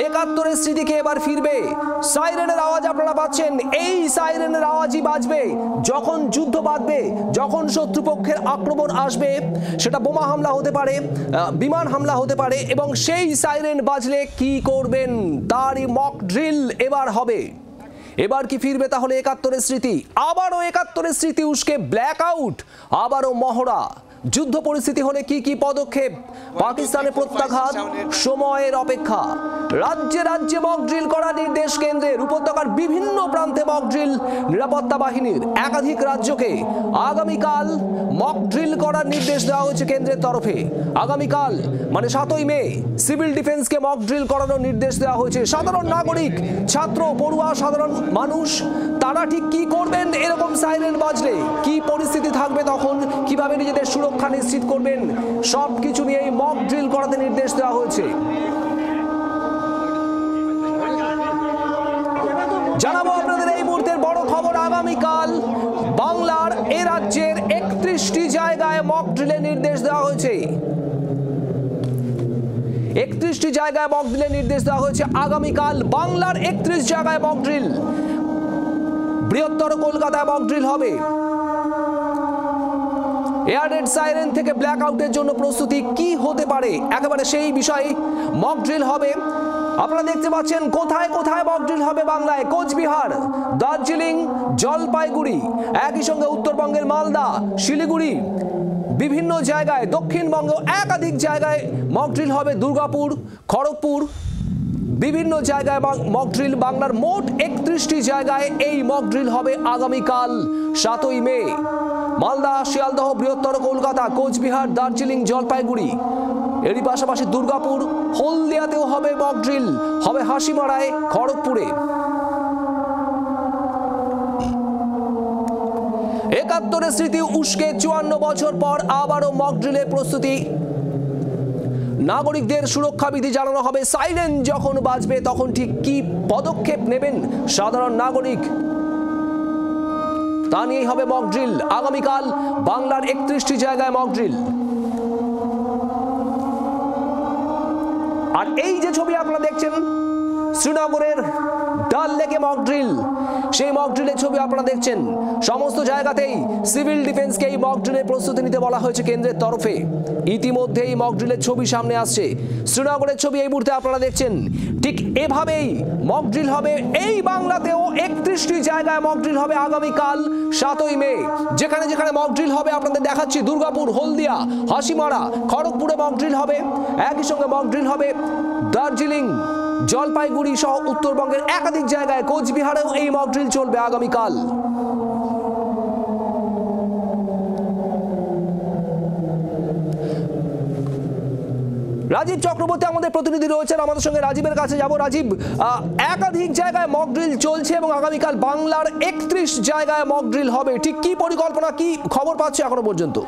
একাত্তরের স্মৃতিকে এবার ফিরবে। সাইরেনের আওয়াজ আপনারা পাচ্ছেন, এই সাইরেনের আওয়াজই বাজবে যখন যুদ্ধ বাঁধবে, যখন শত্রুপক্ষের আক্রমণ আসবে, সেটা বোমা হামলা হতে পারে, বিমান হামলা হতে পারে, এবং সেই সাইরেন বাজলে কি করবেন তারই মক ড্রিল এবার হবে। এবার কি ফিরবে তাহলে একাত্তরের স্মৃতি? আবারও একাত্তরের স্মৃতি উস্কে ব্ল্যাক আউট, আবারও মহড়া। যুদ্ধ পরিস্থিতি হলে কি কি পদক্ষেপ? পাকিস্তানের প্রত্যাঘাত, সময়ের অপেক্ষা। রাজ্যে রাজ্যে মক ড্রিল করার নির্দেশ কেন্দ্রের। উপত্যকার বিভিন্ন প্রান্তে মক ড্রিল নিরাপত্তা বাহিনীর। একাধিক রাজ্যকে আগামীকাল মক ড্রিল করার নির্দেশ দেওয়া হয়েছে কেন্দ্রের তরফে। আগামীকাল মানে 7ই মে সিভিল ডিফেন্সকে মক ড্রিল করানোর নির্দেশ দেওয়া হয়েছে। সাধারণ নাগরিক, ছাত্র, পড়ুয়া, সাধারণ মানুষ তারা ঠিক কি করবেন এরকম সাইরেন বাজলে? কি পরিস্থিতি থাকবে তখন? কিভাবে নিজেদের সুরক্ষা নিশ্চিত করবেন? সবকিছু নিয়ে এই মক ড্রিল করাতে নির্দেশ দেওয়া হয়েছে। জানাবো আপনাদের এই মুহূর্তের বড় খবর। আগামীকাল বাংলার এ রাজ্যের 31টি জায়গায় মক ড্রিলের নির্দেশ দেওয়া হয়েছে। 31টি জায়গায় মক ড্রিলের নির্দেশ দেওয়া হয়েছে। আগামীকাল বাংলার 31 জায়গায় মক ড্রিল। বৃহত্তর কলকাতায় মক ড্রিল হবে। এয়ার রেড সাইরেন থেকে ব্ল্যাক আউটের জন্য প্রস্তুতি কি হতে পারে, একেবারে সেই বিষয়ে মক ড্রিল হবে। আপনারা দেখতে পাচ্ছেন কোথায় কোথায় মক ড্রিল হবে বাংলায়। কোচবিহার, দার্জিলিং, জলপাইগুড়ি, একই সঙ্গে উত্তরবঙ্গের মালদা, শিলিগুড়ি, বিভিন্ন জায়গায়, দক্ষিণবঙ্গ একাধিক জায়গায় মক ড্রিল হবে। দুর্গাপুর, খড়গপুর, বিভিন্ন জায়গায় মক ড্রিল। বাংলার মোট 31টি জায়গায় এই মক ড্রিল হবে আগামীকাল 7ই মে। মালদা, শিয়ালদহ, বৃহত্তর কলকাতা, কোচবিহার, দার্জিলিং, জলপাইগুড়ি, এরই পাশাপাশি দুর্গাপুর, হলদিয়াতেও হবে মক ড্রিল, হবে হাসিমারায়, খড়গপুরে। একাত্তরের স্মৃতি উস্কে 54 বছর পর আবারও মক ড্রিলের প্রস্তুতি। নাগরিকদের সুরক্ষা বিধি জানানো হবে। সাইরেন যখন বাজবে তখন ঠিক কি পদক্ষেপ নেবেন সাধারণ নাগরিক, তা নিয়েই হবে মক ড্রিল। আগামীকাল বাংলার 31টি জায়গায় মক ড্রিল। আর এই যে ছবি আপনারা দেখছেন, শ্রীনগরের ডাল লেকে মক ড্রিল, সেই মক ড্রিলের ছবি আপনারা দেখছেন। সমস্ত জায়গাতেই সিভিল ডিফেন্সকে এই মক ড্রিলের প্রস্তুতি নিতে বলা হয়েছে কেন্দ্রের তরফে। ইতিমধ্যে এই মক ড্রিলের ছবি সামনে আসছে। শ্রীনগরের ছবি এই মুহূর্তে আপনারা দেখছেন। ঠিক এভাবেই মক ড্রিল হবে এই বাংলাতেও। 31টি জায়গায় মক ড্রিল হবে আগামীকাল 7ই মে। যেখানে যেখানে মক ড্রিল হবে আপনাদের দেখাচ্ছি। দুর্গাপুর, হলদিয়া, হাসিমারা, খড়গপুরে মক ড্রিল হবে। একই সঙ্গে মক ড্রিল হবে দার্জিলিং, জলপাইগুড়ি সহ উত্তরবঙ্গের একাধিক জায়গায়। কোচবিহারেও এই মক ড্রিল চলবে আগামীকাল। রাজীব চক্রবর্তী আমাদের প্রতিনিধি রয়েছেন আমাদের সঙ্গে। রাজীবের কাছে যাব। রাজীব, একাধিক জায়গায় মক ড্রিল চলছে এবং আগামীকাল বাংলার 31 জায়গায় মক ড্রিল হবে। ঠিক কি পরিকল্পনা, কি খবর পাচ্ছে এখনো পর্যন্ত?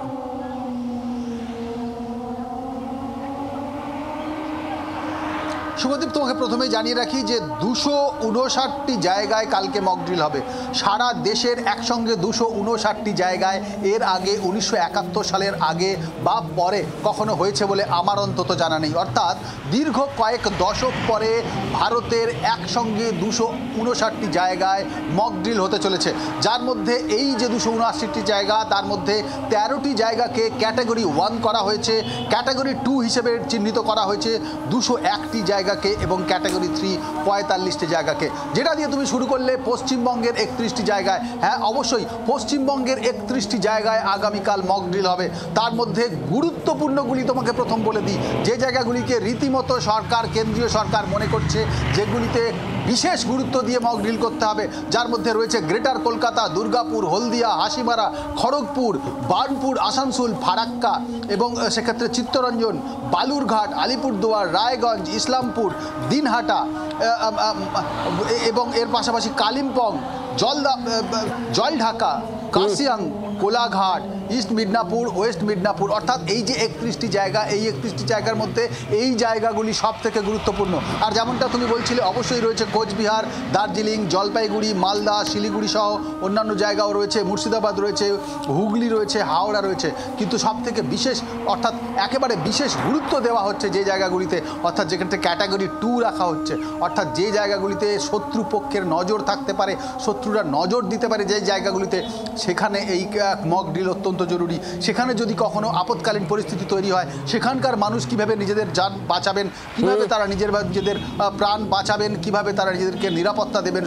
শুভদীপ, তোমাকে প্রথমেই জানিয়ে রাখি যে 259টি জায়গায় কালকে মক ড্রিল হবে সারা দেশের একসঙ্গে। 259টি জায়গায় এর আগে 1971 সালের আগে বা পরে কখনো হয়েছে বলে আমার অন্তত জানা নেই। অর্থাৎ দীর্ঘ কয়েক দশক পরে ভারতের একসঙ্গে 259টি জায়গায় মক ড্রিল হতে চলেছে, যার মধ্যে এই যে 279টি জায়গা তার মধ্যে 13টি জায়গাকে ক্যাটাগরি 1 করা হয়েছে, ক্যাটাগরি 2 হিসেবে চিহ্নিত করা হয়েছে 201টি জায়গাকে, এবং ক্যাটাগরি 3 45টি জায়গাকে। যেটা দিয়ে তুমি শুরু করলে পশ্চিমবঙ্গের 31টি জায়গায়। হ্যাঁ, অবশ্যই পশ্চিমবঙ্গের 31টি জায়গায় আগামীকাল মক ড্রিল হবে। তার মধ্যে গুরুত্বপূর্ণগুলি তোমাকে প্রথম বলে দিই, যে জায়গাগুলিকে রীতিমতো সরকার, কেন্দ্রীয় সরকার মনে করছে যেগুলিতে বিশেষ গুরুত্ব দিয়ে মক ড্রিল করতে হবে, যার মধ্যে রয়েছে গ্রেটার কলকাতা, দুর্গাপুর, হলদিয়া, হাসিমারা, খড়গপুর, বার্নপুর, আসানসোল, ফারাক্কা এবং সেক্ষেত্রে চিত্তরঞ্জন, বালুরঘাট, আলিপুরদুয়ার, রায়গঞ্জ, ইসলামপুর, দিনহাটা এবং এর পাশাপাশি কালিম্পং, জলঢাকা, কার্শিয়াং, কোলাঘাট ইস্ট মিদনাপুর, ওয়েস্ট মিদনাপুর, অর্থাৎ এই যে 31টি জায়গা, এই 31টি জায়গার মধ্যে এই জায়গাগুলি সব থেকে গুরুত্বপূর্ণ। আর যেমনটা তুমি বলছিলে, অবশ্যই রয়েছে কোচবিহার, দার্জিলিং, জলপাইগুড়ি, মালদা, শিলিগুড়ি সহ অন্যান্য জায়গাও রয়েছে, মুর্শিদাবাদ রয়েছে, হুগলি রয়েছে, হাওড়া রয়েছে। কিন্তু সব থেকে বিশেষ, অর্থাৎ একেবারে বিশেষ গুরুত্ব দেওয়া হচ্ছে যে জায়গাগুলিতে, অর্থাৎ যেখানে ক্যাটাগরি 2 রাখা হচ্ছে, অর্থাৎ যে জায়গাগুলিতে শত্রুপক্ষের নজর থাকতে পারে, শত্রুরা নজর দিতে পারে যে জায়গাগুলিতে, সেখানে এই মক ড্রিল অত্যন্ত জরুরি। সেখানে যদি কখনো আপৎকালীন পরিস্থিতি তৈরি হয়, সেখানকার মানুষ কিভাবে নিজেদের যান বাঁচাবেন, কিভাবে তারা নিজেদের প্রাণ বাঁচাবেন, কিভাবে তারা নিজেদেরকে নিরাপত্তা দেবেন,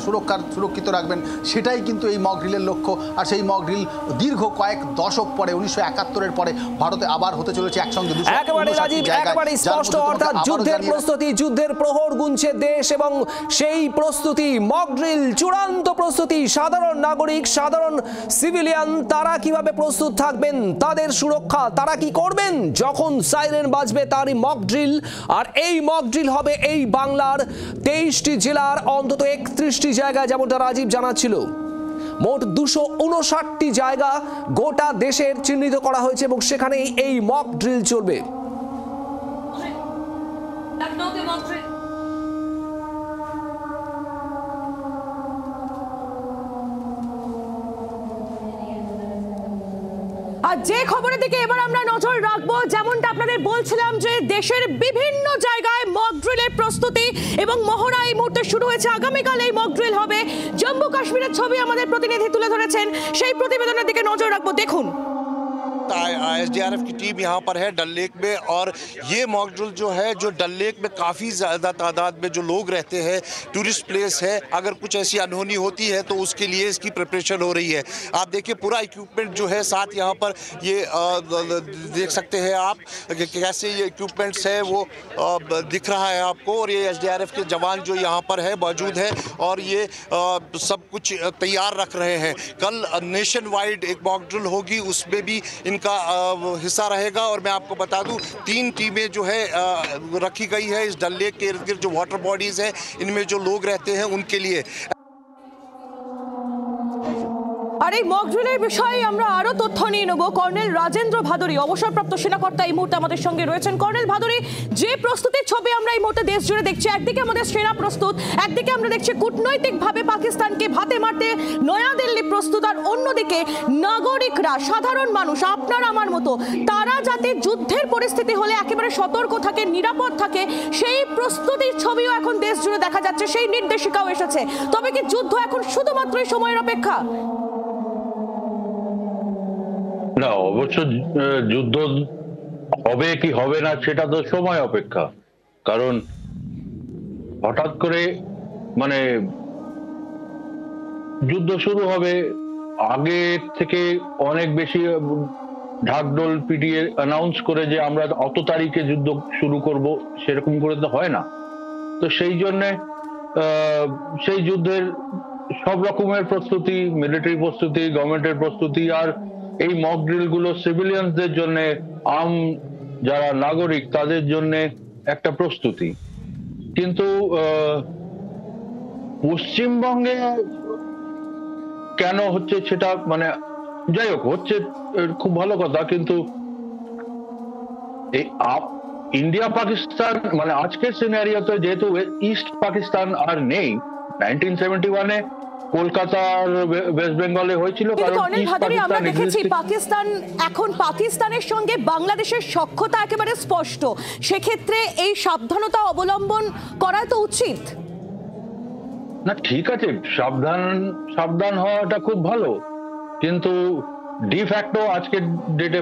সুরক্ষিত রাখবেন, সেটাই কিন্তু এই মক ড্রিলের লক্ষ্য। আর সেই মক ড্রিল দীর্ঘ কয়েক দশক পরে 1971-এর পরে ভারতে আবার হতে চলেছে একসঙ্গে 200। একেবারে রাজীব, একেবারে স্পষ্ট, অর্থাৎ যুদ্ধের প্রস্তুতি, যুদ্ধের প্রহর গুনছে দেশ, এবং সেই প্রস্তুতি মক ড্রিল, চূড়ান্ত প্রস্তুতি। সাধারণ নাগরিক, সাধারণ সিভিলিয়ান, তারা কিভাবে প্রস্তুত থাকবেন, তাদের সুরক্ষা তারা কি করবেন যখন সাইরেন বাজবে, তারই মক ড্রিল। আর এই মক ড্রিল হবে এই বাংলার 23টি জেলার অন্তত 31টি জায়গায়, যেমনটা রাজীব জানাচ্ছিল। মোট 259টি জায়গা গোটা দেশের চিহ্নিত করা হয়েছে এবং সেখানে এই মক ড্রিল চলবে। আর যে খবরের দিকে এবার আমরা নজর রাখবো, যেমনটা আপনাদের বলছিলাম যে দেশের বিভিন্ন জায়গায় মক ড্রিলের প্রস্তুতি এবং মহড়া এই মুহূর্তে শুরু হয়েছে। আগামীকাল এই মক ড্রিল হবে। জম্মু কাশ্মীরের ছবি আমাদের প্রতিনিধি তুলে ধরেছেন, সেই প্রতিবেদনের দিকে নজর রাখবো, দেখুন। एसडीआरएफ की टीम यहाँ पर है डल लेक में, और ये मॉक ड्रिल जो है, जो डल लेक में काफ़ी ज़्यादा तादाद में जो लोग रहते हैं, टूरिस्ट प्लेस है, अगर कुछ ऐसी अनहोनी होती है तो उसके लिए इसकी प्रिपरेशन हो रही है। आप देखिए पूरा इक्विपमेंट जो है साथ यहाँ पर ये देख सकते हैं आप कैसे ये इक्विपमेंट्स है वो दिख रहा है आपको। और ये एसडीआरएफ के जवान जो यहाँ पर है मौजूद है और ये सब कुछ तैयार रख रहे हैं। कल नेशन वाइड एक मॉक ड्रिल होगी, उसमें भी इनका हिस्सा रहेगा। और मैं आपको बता दूं 3 टीमें जो है रखी गई है इस डल लेक के इर्द गिर्द, जो वाटर बॉडीज हैं इनमें जो लोग रहते हैं उनके लिए। আর এই মক ড্রিলের বিষয়ে আমরা আরো তথ্য নিয়ে নেব। কর্নেল রাজেন্দ্র ভাদুরী, অবসরপ্রাপ্ত সেনাকর্তা, এই মুহূর্তে আমাদের সঙ্গে রয়েছেন। কর্নেল ভাদুরী, যে প্রস্তুতির ছবি আমরা এই মুহূর্তে দেশ জুড়ে দেখছি, একদিকে আমাদের সেনা প্রস্তুত, একদিকে আমরা দেখছি কূটনৈতিকভাবে পাকিস্তানকে ভাতে মারতে নয়াদিল্লি প্রস্তুত, আর অন্যদিকে নাগরিকরা, সাধারণ মানুষ, আপনার আমার মতো, তারা যাতে যুদ্ধের পরিস্থিতি হলে একেবারে সতর্ক থাকে, নিরাপদ থাকে, সেই প্রস্তুতির ছবিও এখন দেশ জুড়ে দেখা যাচ্ছে, সেই নির্দেশিকাও এসেছে। তবে কি যুদ্ধ এখন শুধুমাত্রই সময়ের অপেক্ষা? না, অবশ্য যুদ্ধ হবে কি হবে না সেটা তো সময় অপেক্ষা। কারণ হঠাৎ করে মানে যুদ্ধ শুরু হবে, আগে থেকে অনেক বেশি ঢাকঢোল পিটিয়ে অ্যানাউন্স করে যে আমরা অত তারিখে যুদ্ধ শুরু করব, সেরকম করে তো হয় না। তো সেই জন্যে সেই যুদ্ধের সব রকমের প্রস্তুতি, মিলিটারি প্রস্তুতি, গভর্নমেন্টের প্রস্তুতি, আর এই মক ড্রিল গুলো সিভিলিয়ানদের জন্য, আম যারা নাগরিক তাদের জন্য একটা প্রস্তুতি। কিন্তু পশ্চিমবঙ্গে কেন হচ্ছে সেটা মানে যাই হোক, হচ্ছে খুব ভালো কথা। কিন্তু এই ইন্ডিয়া পাকিস্তান মানে আজকের সিনারিওতে যেহেতু ইস্ট পাকিস্তান আর নেই, 1971-এ কলকাতা আর ওয়েস্ট বেঙ্গলে হয়েছিল। কারণ আমরা দেখেছি পাকিস্তান, এখন পাকিস্তানের সঙ্গে বাংলাদেশের সখ্যতা একেবারে স্পষ্ট, সেক্ষেত্রে এই সাবধানতা অবলম্বন করা তো উচিত না। ঠিক আছে, সাবধান হওয়াটা খুব ভালো, কিন্তু ডি ফ্যাক্টো আজকের ডেটে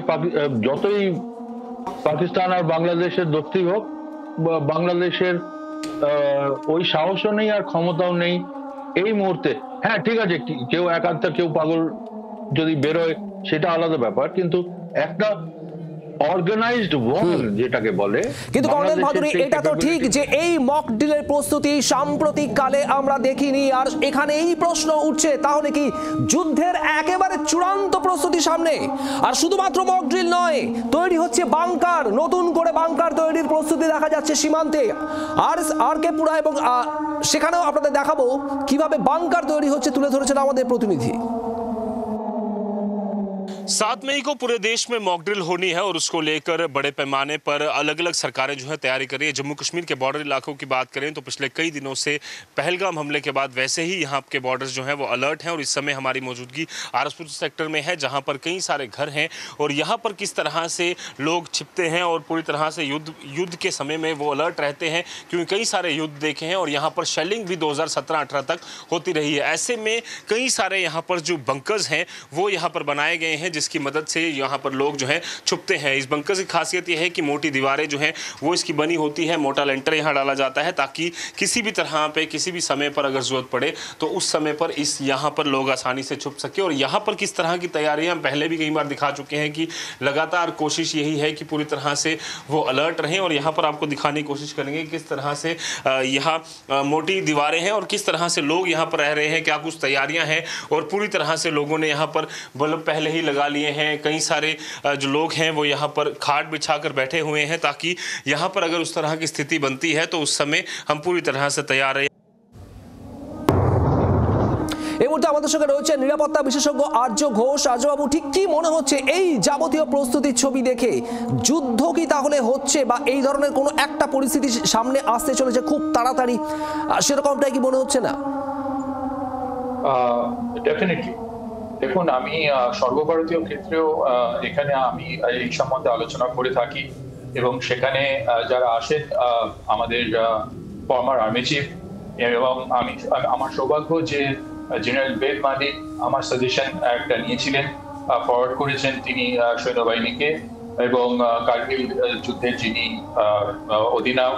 যতই পাকিস্তান আর বাংলাদেশের দোস্তি হোক, বাংলাদেশের ওই সাহসও নেই আর ক্ষমতাও নেই এই মুহূর্তে। হ্যাঁ ঠিক আছে, কেউ একাত্তা, কেউ পাগল যদি বেরোয় সেটা আলাদা ব্যাপার, কিন্তু একটা অর্গানাইজড ওয়ার যেটাকে বলে। কিন্তু কর্নেল ভাদুরী, এটা তো ঠিক যে এই মক ড্রিলের প্রস্তুতি সাম্প্রতিক কালে আমরা দেখিনি, আর এখানে এই প্রশ্ন উঠছে, তাহলে কি যুদ্ধের একেবারে চূড়ান্ত প্রস্তুতি সামনে? আর শুধুমাত্র মক ড্রিল নয়, তৈরি হচ্ছে বাংকার, নতুন করে বাংকার তৈরির প্রস্তুতি দেখা যাচ্ছে সীমান্তে আর কে পুরা, এবং সেখানেও আপনাদের দেখাবো কিভাবে বাংকার তৈরি হচ্ছে, তুলে ধরেছেন আমাদের প্রতিনিধি। 7 मई को पूरे देश में मॉक ड्रिल होनी है और उसको लेकर बड़े पैमाने पर अलग अलग सरकारें जो है तैयारी कर रही है। जम्मू कश्मीर के बॉर्डर इलाकों की बात करें तो पिछले कई दिनों से पहलगाम हमले के बाद वैसे ही यहाँ के बॉर्डर्स जो हैं वो अलर्ट हैं और इस समय हमारी मौजूदगी आरसपुर सेक्टर में है, जहाँ पर कई सारे घर हैं और यहाँ पर किस तरह से लोग छिपते हैं और पूरी तरह से युद्ध के समय में वो अलर्ट रहते हैं, क्योंकि कई सारे युद्ध देखे हैं और यहाँ पर शेलिंग भी 2017-18 तक होती रही है। ऐसे में कई सारे यहाँ पर जो बंकर्स हैं वो यहाँ पर बनाए गए हैं, जिसकी मदद से यहाँ पर लोग जो हैं छुपते हैं। इस बंकर की खासियत यह है कि मोटी दीवारें जो हैं वो इसकी बनी होती है, मोटा लेंटर यहाँ डाला जाता है ताकि किसी भी तरह पे किसी भी समय पर अगर जरूरत पड़े तो उस समय पर इस यहाँ पर लोग आसानी से छुप सके। और यहाँ पर किस तरह की तैयारियां पहले भी कई बार दिखा चुके हैं कि लगातार कोशिश यही है कि पूरी तरह से वो अलर्ट रहें और यहाँ पर आपको दिखाने की कोशिश करेंगे किस तरह से यहाँ मोटी दीवारें हैं और किस तरह से लोग यहाँ पर रह रहे हैं, क्या कुछ तैयारियां हैं। और पूरी तरह से लोगों ने यहाँ पर बल्ब पहले ही लगा लिए हैं, कई सारे जो लोग हैं वो यहाँ पर खाट बिछाकर बैठे हुए हैं ताकि यहाँ पर अगर उस तरह की स्थिति बनती है तो उस समय हम पूरी तरह से तैयार रहे। এই মুহূর্তে আমাদের সঙ্গে রয়েছে নিরাপত্তা বিশেষজ্ঞ আর্য ঘোষ। আর্যবাবু, ঠিক কি মনে হচ্ছে এই যাবতীয় প্রস্তুতির ছবি দেখে যুদ্ধ কি তাহলে হচ্ছে বা এই ধরনের কোনো একটা পরিস্থিতি সামনে আসতে চলেছে খুব তাড়াতাড়ি, সেরকমটাই কি মনে হচ্ছে না? ডেফিনেটলি দেখুন, আমি সর্বভারতীয় ক্ষেত্রেও এখানে আমি এই সম্বন্ধে আলোচনা করে থাকি এবং সেখানে যারা আসেন আমাদের ফর্মার আর্মি চিফ এবং আমার সৌভাগ্য যে জেনারেল বেদ মালিক আমার সাজেশন একটা নিয়েছিলেন, ফরওয়ার্ড করেছেন তিনি সৈন্যবাহিনীকে এবং কার্গিল যুদ্ধের যিনি অধিনায়ক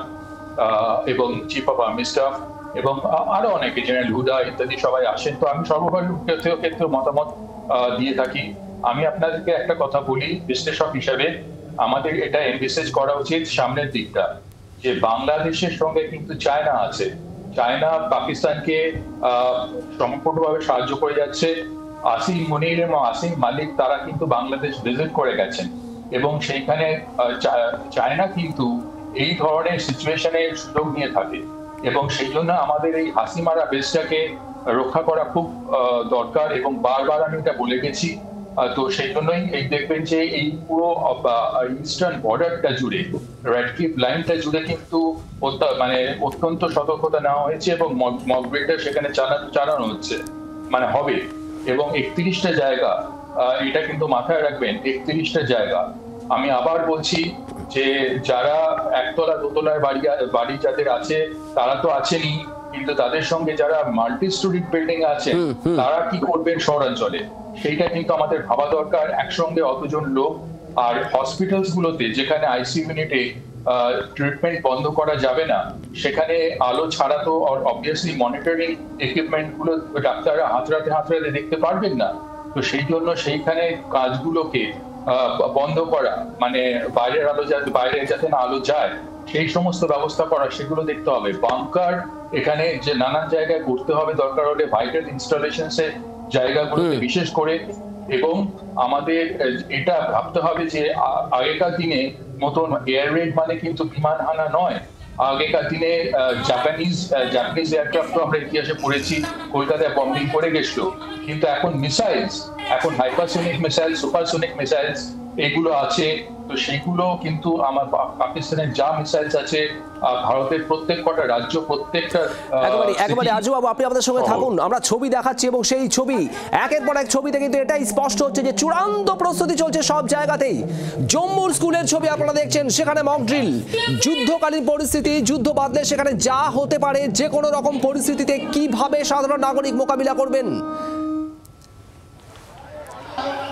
এবং চিফ অফ আর্মি স্টাফ এবং আরো অনেকে জেনারেল হুডা ইত্যাদি সবাই আসেন। তো আমি সর্বভারতীয় ক্ষেত্রে মতামত দিয়ে থাকি। আমি আপনাদেরকে একটা কথা বলি, বিশ্লেষক হিসেবে আমাদের এটা এনভিসেজ করা উচিত সামনের দিকটা, যে বাংলাদেশের সঙ্গে কিন্তু চায়না আছে। চায়না পাকিস্তানকে সম্পূর্ণভাবে সাহায্য করে যাচ্ছে। আসিম মুনির এবং আসিম মালিক তারা কিন্তু বাংলাদেশ ভিজিট করে গেছেন এবং সেইখানে চায়না কিন্তু এই ধরনের সিচুয়েশনে সুযোগ নিয়ে থাকে এবং সেই জন্য আমাদের এই হাসিমারা বেসটাকে রক্ষা করা খুব দরকার এবং বারবার আমি এটা বলে গেছি। তো সেই জন্যই এই দেখবেন যে এই পুরো ইস্টার্ন বর্ডারটা জুড়ে রেড ক্লিফ লাইনটা জুড়ে কিন্তু মানে অত্যন্ত সতর্কতা নেওয়া হয়েছে এবং মক ড্রিলটা সেখানে চালানো হচ্ছে, মানে হবে। এবং 31টা জায়গা, এটা কিন্তু মাথায় রাখবেন, 31টা জায়গা। আমি আবার বলছি যে যারা একতলা দোতলার বাড়ি যাদের আছে তারা তো আছেনই, কিন্তু তাদের সঙ্গে যারা মাল্টি স্টোরি বিল্ডিং আছে তারা কি করবেন শহরাঞ্চলে, সেইটা কিন্তু আমাদের ভাবা দরকার। একসঙ্গে অতজন লোক, আর হসপিটালস গুলোতে যেখানে আইসিইউ ইউনিটে ট্রিটমেন্ট বন্ধ করা যাবে না, সেখানে আলো ছাড়া তো অবভিয়াসলি মনিটরিং ইকুইপমেন্ট গুলো ডাক্তাররা হাতড়াতে দেখতে পারবেন না। তো সেই জন্য সেইখানে কাজগুলোকে বন্ধ করা, মানে বাইরে যাতে না আলো যায় সেই সমস্ত ব্যবস্থা করা, সেগুলো দেখতে হবে। বাংকার এখানে যে নানান জায়গায় করতে হবে, দরকার হলে ভাইটাল ইনস্টলেশনস এর জায়গাগুলোতে বিশেষ করে। এবং আমাদের এটা ভাবতে হবে যে আগেকার দিনে মতন এয়ার রেড মানে কিন্তু বিমান হানা নয়। আগেকার দিনে জাপানিজ এয়ারক্রাফট আমরা ইতিহাসে পড়েছি, কলকাতায় বম্বিং করে গেছিল, কিন্তু এখন মিসাইলস, এখন হাইপারসোনিক মিসাইল, সুপারসোনিক মিসাইলস এগুলো আছে। তো সেগুলো কিন্তু আমার পাকিস্তানের যা মিসাইলস আছে, ভারতের প্রত্যেক কটা রাজ্য, প্রত্যেকটা একেবারে আজবাবু, আপনি আমাদের সঙ্গে থাকুন, আমরা ছবি দেখাচ্ছি এবং সেই ছবি একের পর এক ছবিতে কিন্তু এটাই স্পষ্ট হচ্ছে যে চূড়ান্ত প্রস্তুতি চলছে সব জায়গাতেই। জম্মুর স্কুলের ছবি আপনারা দেখছেন, সেখানে মক ড্রিল, যুদ্ধকালীন পরিস্থিতি, যুদ্ধ বাদলে সেখানে যা হতে পারে, যে কোনো রকম পরিস্থিতিতে কিভাবে সাধারণ নাগরিক মোকাবিলা করবেন।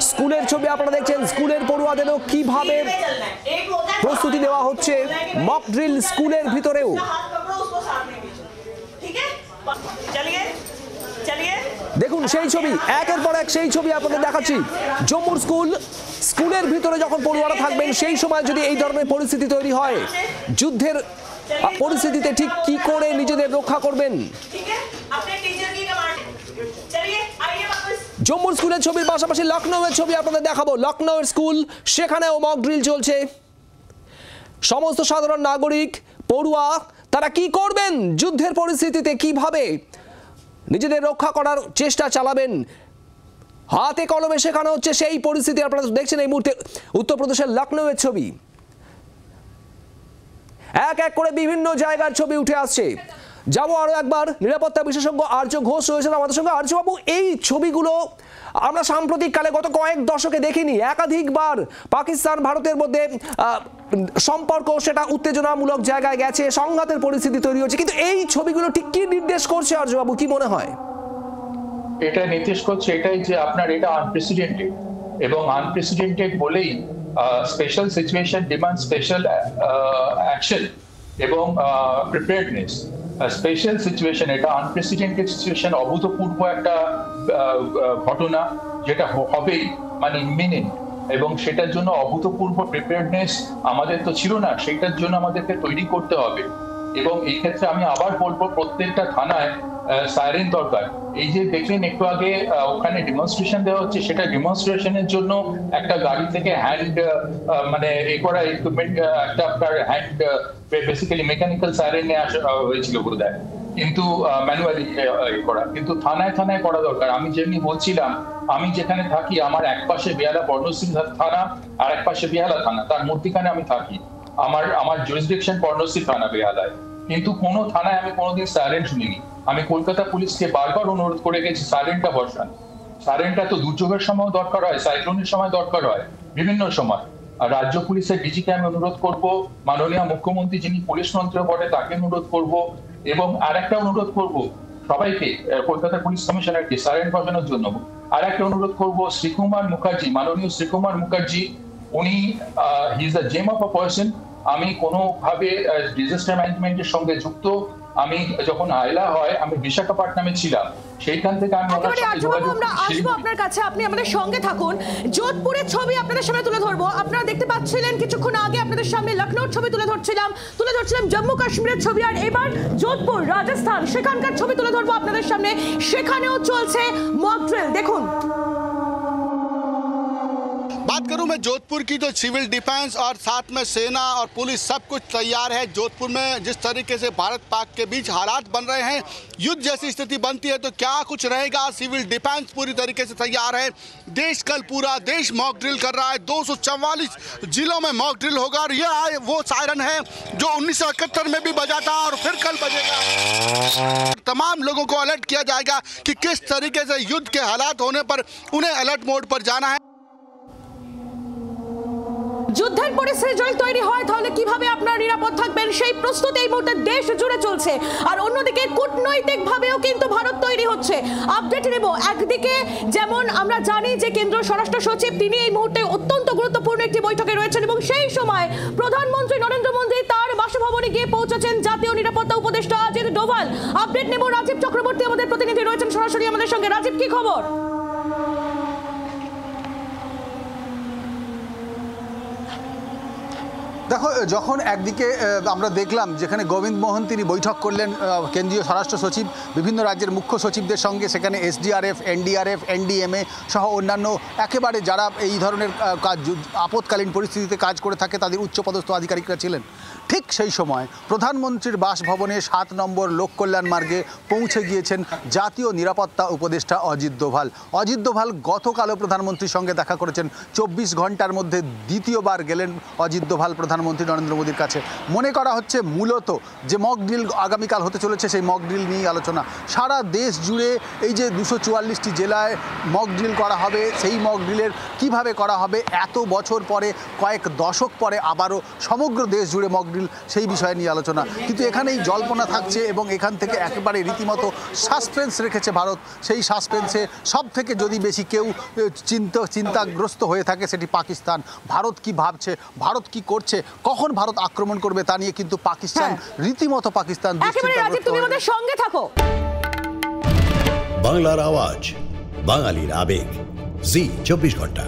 স্কুলের ছবি আপনারা দেখছেন, স্কুলের পড়ুয়াদেরও কিভাবে প্রস্তুতি দেওয়া হচ্ছে মক ড্রিল স্কুলের ভিতরেও। দেখুন সেই ছবি, একের পর এক সেই ছবি আপনাদের দেখাচ্ছি। জম্মুর স্কুলের ভিতরে যখন পড়ুয়ারা থাকবেন সেই সময় যদি এই ধরনের পরিস্থিতি তৈরি হয়, যুদ্ধের পরিস্থিতিতে ঠিক কি করে নিজেদের রক্ষা করবেন। জম্মুর স্কুলের ছবির পাশাপাশি লখনউয়ের ছবি আপনাদের দেখাবো। লখনউয়ের স্কুল, সেখানেও মক ড্রিল চলছে। সমস্ত সাধারণ নাগরিক, পড়ুয়া, তারা কি করবেন যুদ্ধের পরিস্থিতিতে, কিভাবে নিজেদের রক্ষা করার চেষ্টা চালাবেন। হাতে কলমে শেখানো হচ্ছে, সেই পরিস্থিতি আপনারা দেখছেন এই মুহূর্তে উত্তরপ্রদেশের লখনৌয়ের ছবি। এক এক করে বিভিন্ন জায়গার ছবি উঠে আসছে। যাবো আরো একবার, নিরাপত্তা বিশেষজ্ঞ আর্য ঘোষ রয়েছেন আমাদের সঙ্গে। আর্যবাবু, এই ছবিগুলো আমরা সাম্প্রতিককালে গত কয়েক দশকে দেখিনি। একাধিকবার পাকিস্তান ভারতের মধ্যে সম্পর্ক সেটা উত্তেজনামূলক জায়গায় গেছে, সংঘাতের পরিস্থিতি তৈরি হচ্ছে, কিন্তু এই ছবিগুলো ঠিক কি নির্দেশ করছে আর্যবাবু, কি মনে হয়? এটা নির্দেশ করছে এটাই যে আপনার এটা আনপ্রেসিডেন্টেড, এবং আনপ্রেসিডেন্টেড বলেই special situation demand special action এবং প্রিপেয়ারনেস। স্পেশাল সিচুয়েশন, এটা আনপ্রেসিডেন্টেড সিচুয়েশন, অভূতপূর্ব একটা ঘটনা যেটা হবেই, মানে ইমিনেন্ট, এবং সেটার জন্য অভূতপূর্ব প্রিপেয়ারনেস আমাদের তো ছিল না, সেটার জন্য আমাদেরকে তৈরি করতে হবে। এবং এই ক্ষেত্রে আমি আবার বলবো, প্রত্যেকটা থানায় সাইরেন দরকার। এই যে দেখলেন একটু আগে ওখানে ডেমনস্ট্রেশন দেওয়া হচ্ছে, সেটা ডেমনস্ট্রেশনের জন্য একটা গাড়ি থেকে হ্যান্ড মানে এই করা ইকুইপমেন্ট, একটা আপনার হ্যান্ড বেসিক্যালি মেকানিক্যাল সাইরেন নিয়ে আসা হয়েছিল বোধহয়, কিন্তু ম্যানুয়ালি করা, কিন্তু থানায় থানায় করা দরকার। আমি যেমনি বলছিলাম, আমি যেখানে থাকি আমার এক পাশে বেহালা পর্ণশ্রী থানা আর এক পাশে বেহালা থানা, তার মধ্যখানে আমি থাকি। আমার জুরিসডিকশন পর্ণশ্রী থানা বেহালায়, কিন্তু কোনো থানায় আমি কোনোদিন সাইরেন শুনিনি। আমি কলকাতা পুলিশকে বারবার অনুরোধ করে গেছি সাইরেনটা বসান। সাইরেনটা তো দুর্যোগের সময় দরকার হয়, সাইক্লোনের সময় দরকার হয়, বিভিন্ন সময়। আর রাজ্য পুলিশের ডিজিকে আমি অনুরোধ করব, মাননীয় মুখ্যমন্ত্রী যিনি পুলিশ মন্ত্রী বটে তাকে অনুরোধ করব, এবং আর একটা অনুরোধ করব সবাইকে, কলকাতা পুলিশ কমিশনারকে সাইরেন বসানোর জন্য। আর একটা অনুরোধ করব শ্রীকুমার মুখার্জি, মাননীয় শ্রীকুমার মুখার্জি, উনি he is the gem of a person. আমি কোনোভাবে ডিজাস্টার ম্যানেজমেন্টের সঙ্গে যুক্ত। আমি যখন আয়লা হয় আমি বিশাখাপট্টনামে ছিলাম, সেইখান থেকে আমি আমরা আসবো আপনার কাছে, আপনি আমাদের সঙ্গে থাকুন। যোধপুরের ছবি আপনাদের সামনে তুলে ধরবো। আপনারা দেখতে পাচ্ছিলেন কিছুক্ষণ আগে আপনাদের সামনে লখনৌর ছবি তুলে ধরছিলাম জম্মু কাশ্মীরের ছবি, আর এবার যোধপুর রাজস্থান সেখানকার ছবি তুলে ধরবো আপনাদের সামনে। সেখানেও চলছে মক ড্রিল, দেখুন। बात करूं मैं जोधपुर की, तो सिविल डिफेंस और साथ में सेना और पुलिस सब कुछ तैयार है। जोधपुर में जिस तरीके से भारत पाक के बीच हालात बन रहे हैं, युद्ध जैसी स्थिति बनती है तो क्या कुछ रहेगा। सिविल डिफेंस पूरी तरीके से तैयार है। देश कल पूरा देश मॉक ड्रिल कर रहा है। 244 जिलों में मॉक ड्रिल होगा, और यह वो सायरन है जो 1971 में भी बजा था और फिर कल बजेगा। तमाम लोगों को अलर्ट किया जाएगा कि किस तरीके से युद्ध के हालात होने पर उन्हें अलर्ट मोड पर जाना है। যুদ্ধের পরিস্থিতি যদি তৈরি হয় তাহলে কিভাবে আপনারা নিরাপদ থাকবেন, সেই প্রস্তুতি এই মুহূর্তে দেশ জুড়ে চলছে। আর অন্যদিকে কূটনৈতিক ভাবেও কিন্তু ভারত তৈরি হচ্ছে। আপডেট নেব। একদিকে যেমন আমরা জানি যে কেন্দ্র স্বরাষ্ট্র সচিব তিনি এই মুহূর্তে অত্যন্ত গুরুত্বপূর্ণ একটি বৈঠকে রয়েছেন, এবং সেই সময় প্রধানমন্ত্রী নরেন্দ্র মোদী তার বাসভবনে গিয়ে পৌঁছেছেন জাতীয় নিরাপত্তা উপদেষ্টা অজিত ডোভাল। আপডেট নেব। রাজীব চক্রবর্তী আমাদের প্রতিনিধি রয়েছেন সরাসরি আমাদের সঙ্গে। রাজীব, কি খবর? দেখো, যখন একদিকে আমরা দেখলাম যেখানে গোবিন্দ মোহন তিনি বৈঠক করলেন কেন্দ্রীয় স্বরাষ্ট্র সচিব, বিভিন্ন রাজ্যের মুখ্য সচিবদের সঙ্গে, সেখানে এসডিআরএফ, এনডিআরএফ, এনডিএমএ সহ অন্যান্য একেবারে যারা এই ধরনের কাজ আপৎকালীন পরিস্থিতিতে কাজ করে থাকে তাদের উচ্চপদস্থ আধিকারিকরা ছিলেন। ঠিক সেই সময় প্রধানমন্ত্রীর বাসভবনে 7 নম্বর লোককল্যাণ মার্গে পৌঁছে গিয়েছেন জাতীয় নিরাপত্তা উপদেষ্টা অজিত ডোভাল। অজিত ডোভাল গতকালও প্রধানমন্ত্রীর সঙ্গে দেখা করেছেন। 24 ঘন্টার মধ্যে দ্বিতীয়বার গেলেন অজিত ডোভাল প্রধানমন্ত্রী নরেন্দ্র মোদীর কাছে। মনে করা হচ্ছে মূলত যে মক ড্রিল আগামীকাল হতে চলেছে, সেই মক ড্রিল নিয়েই আলোচনা। সারা দেশ জুড়ে এই যে 244টি জেলায় মক ড্রিল করা হবে, সেই মক ড্রিলের কীভাবে করা হবে, এত বছর পরে, কয়েক দশক পরে আবারও সমগ্র দেশ জুড়ে মক ড্রিল, সেই বিষয় নিয়ে আলোচনা। কিন্তু এখানেই জল্পনা থাকছে, এবং এখান থেকে একেবারে রীতিমতো সাসপেন্স রেখেছে ভারত। সেই সাসপেন্সে সব থেকে যদি বেশি কেউ চিন্তাগ্রস্ত হয়ে থাকে সেটি পাকিস্তান। ভারত কি ভাবছে, ভারত কি করছে, কখন ভারত আক্রমণ করবে তা নিয়ে কিন্তু পাকিস্তান রীতিমতো পাকিস্তান সঙ্গে থাকো। বাংলার আওয়াজ, বাঙালির আবেগ, জি 24 ঘন্টা।